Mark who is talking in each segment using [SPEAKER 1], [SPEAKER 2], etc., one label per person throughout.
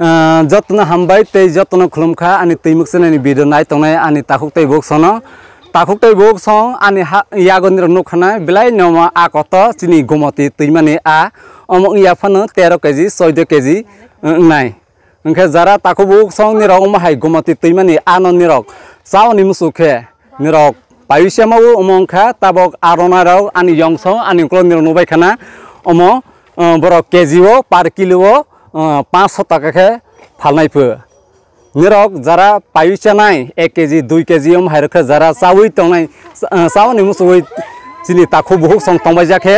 [SPEAKER 1] जतन हामबाय तै जतन खुलुमखा आनि तैमुक सेनानि भिडिअ नाय तंनाय आनि ताकुक तै बुक सनो ताकुक तै बुक सं आनि यागन निर नुखाना बिलाय नमा आ कत चिनि गोमती तैमानि आ अमक याफानो 13 केजि 14 केजि नाय ओंखे जारा ताकुक बुक सं निरक अमहाय गोमती तैमानि आ न निरक चावनि मुसुखे निरक पायुसेमाव अमंखा ताबक आरनाराव आनि यंसं आनि क्लो निर नुबायखाना अम बर केजिओ पार किलो 500 टाका के फालनायफो निरक जरा पायुसेनाय 1 केजि 2 केजि हायरख जरा चावै तंनाय चावनि मुसुै चिनि ताखु बुक सं तंबाय जाखे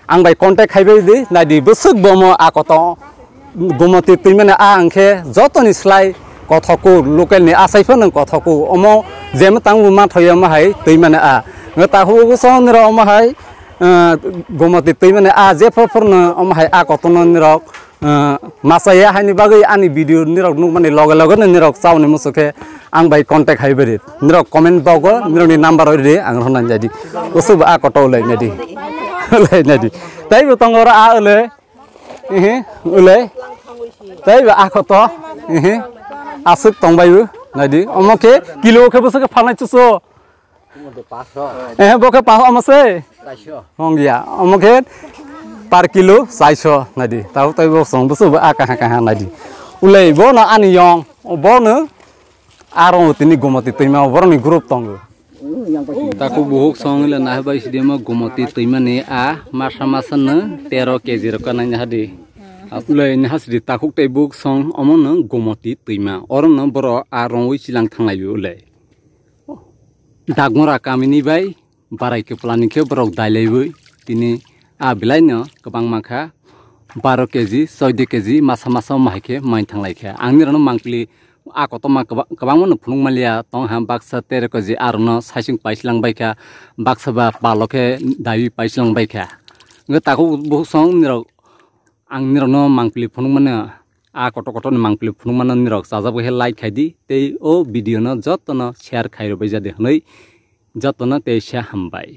[SPEAKER 1] आं बाय कन्टेक्ट खायबाय दि नायदि बसुक बम आकत गोमती तैमाने आ आंखे जतनि स्लाय कथकु लोकेल नि आसायफो नों कथकु अमो जेम तांबु माथय माहाय तैमाने आ ताखु बुक सं निर अमहाय गोमती तैमाने आ जेफोरनो अमहाय आ कतन निरक मासाया हानि बागै आनि भिडिअ निरक नु माने लगे लगे निरक चावनि मुसुखे आं बाय कन्टेक्ट हायबेरि निरक कमेन्ट बावगो निरनि नाम्बार रे आं होननानै जादि उसुब आ कटौलै नायदि ओलै नायदि ताइबो तंगरा आ ओलै ओलै ताइबो आ कत आसुक तंबायबो नायदि अमके किलो के बसके फालनाय चुसो बके पाहो अमसे 400 होंगिया अमके par kilo 400 nadi tahu tahu bosong besu akah nadi ulai bo na ani yong bo ne arong tini gomati tima bo ni grup tong taku buhuk song le nah bai sidema gomati tima ne a masa masa ne 13 kg rokana hadi ulai ne hasdi takuk tai buk song omon ne gomati tima orong ne boro arong wi silang thanglai ulai dagmora kamini bai barai ke planning ke borok dailai tini आ बिलायनो गोबां माखा 12 केजि 14 केजि मासा मासा माहायखे माइन थांलायखे आंनि रनो मांकलि आ कत मा गोबां मन फुनुं मालिया तं हा बाक्सा 13 केजि आरनो साइसिं पाइसलांबायखा बाक्सा बा बालके दायि पाइसलांबायखा ग ताखौ बहुसं निरक आंनि रनो मांकलि फुनुं माने आ कत कत मांकलि फुनुं माने निरक जाजाबो हे लाइक खायदि ते ओ भिडिअ न जतन शेयार खायरबाय जादे हनै जतन ते शा हामबाय।